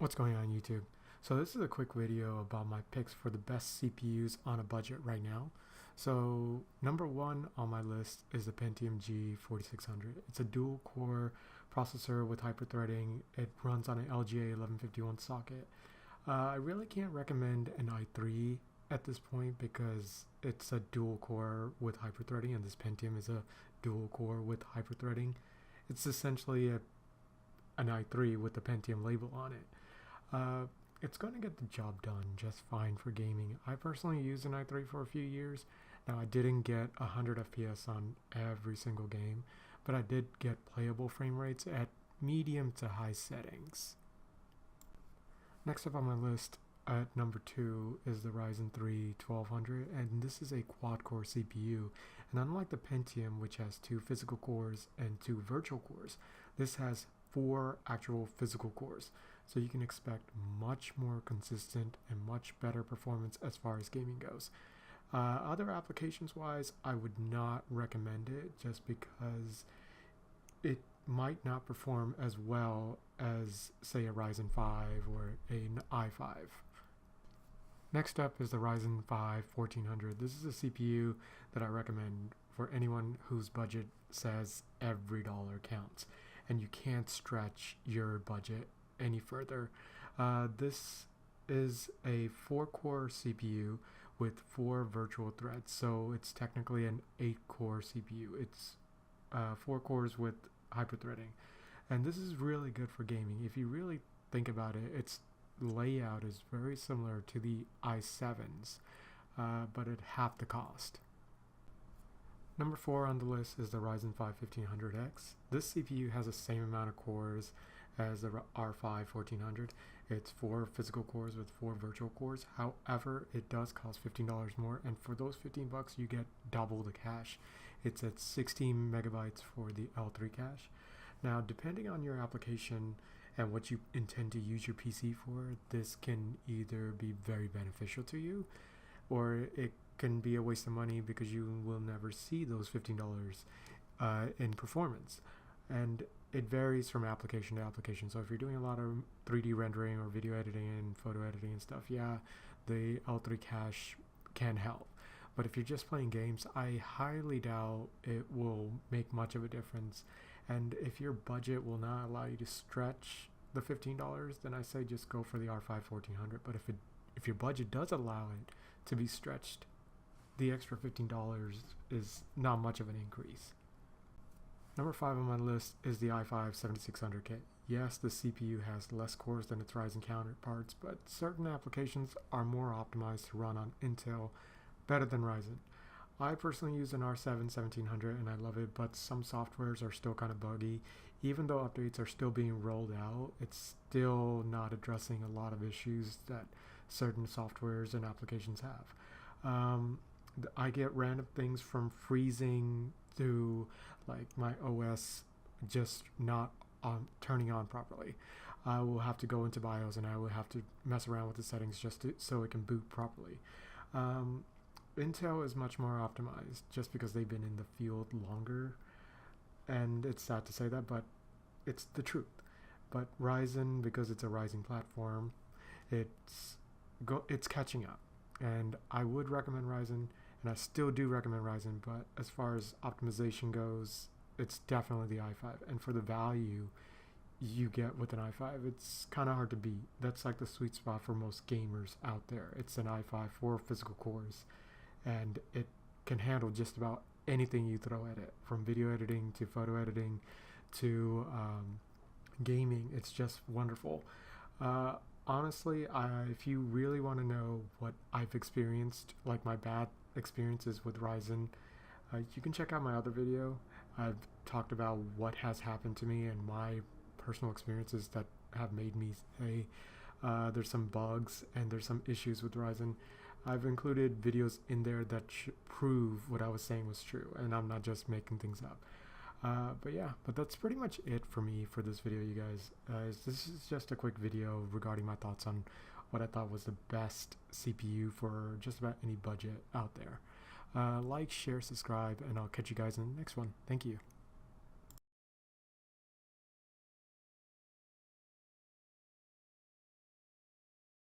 What's going on YouTube? So this is a quick video about my picks for the best CPUs on a budget right now. So number one on my list is the Pentium G4600. It's a dual core processor with hyperthreading. It runs on an LGA 1151 socket. I really can't recommend an i3 at this point because it's a dual core with hyperthreading, and this Pentium is a dual core with hyperthreading. It's essentially an i3 with the Pentium label on it. It's going to get the job done just fine for gaming. I personally used an i3 for a few years. Now I didn't get 100 FPS on every single game, but I did get playable frame rates at medium to high settings. Next up on my list at number 2 is the Ryzen 3 1200, and this is a quad-core CPU. And unlike the Pentium, which has 2 physical cores and 2 virtual cores, this has 4 actual physical cores. So you can expect much more consistent and much better performance as far as gaming goes. Other applications wise, I would not recommend it just because it might not perform as well as, say, a Ryzen 5 or an i5. Next up is the Ryzen 5 1400. This is a CPU that I recommend for anyone whose budget says every dollar counts and you can't stretch your budget any further. This is a 4-core CPU with 4 virtual threads, so it's technically an 8-core CPU. It's 4 cores with hyperthreading, and this is really good for gaming. If you really think about it, its layout is very similar to the i7s, but at half the cost. Number 4 on the list is the Ryzen 5 1500X. This CPU has the same amount of cores as the R5 1400. It's 4 physical cores with 4 virtual cores. However, it does cost $15 more, and for those $15 you get double the cache. It's at 16 megabytes for the L3 cache. Now, depending on your application and what you intend to use your PC for, this can either be very beneficial to you, or it can be a waste of money because you will never see those $15 in performance. And it varies from application to application. So if you're doing a lot of 3D rendering or video editing and photo editing and stuff, yeah, the L3 cache can help. But if you're just playing games, I highly doubt it will make much of a difference. And if your budget will not allow you to stretch the $15, then I say just go for the R5 1400. But if your budget does allow it to be stretched, the extra $15 is not much of an increase. Number 5 on my list is the i5 7600K. Yes, the CPU has less cores than its Ryzen counterparts, but certain applications are more optimized to run on Intel better than Ryzen. I personally use an R7 1700 and I love it, but some softwares are still kind of buggy. Even though updates are still being rolled out, it's still not addressing a lot of issues that certain softwares and applications have. I get random things from freezing to like my OS just not turning on properly. I will have to go into BIOS and I will have to mess around with the settings just so it can boot properly. Intel is much more optimized just because they've been in the field longer, and it's sad to say that, but it's the truth. But Ryzen, because it's a rising platform, it's catching up, and I would recommend Ryzen. And I still do recommend Ryzen, but as far as optimization goes, it's definitely the i5. And for the value you get with an i5, it's kind of hard to beat. That's like the sweet spot for most gamers out there. It's an i5, 4 physical cores, and it can handle just about anything you throw at it, from video editing to photo editing to gaming. It's just wonderful. Honestly, if you really want to know what I've experienced, like my bad experiences with Ryzen, you can check out my other video. I've talked about what has happened to me and my personal experiences that have made me say there's some bugs and there's some issues with Ryzen. I've included videos in there that prove what I was saying was true, and I'm not just making things up. But that's pretty much it for me for this video, you guys. This is just a quick video regarding my thoughts on what I thought was the best CPU for just about any budget out there. Like, share, subscribe, and I'll catch you guys in the next one. Thank you.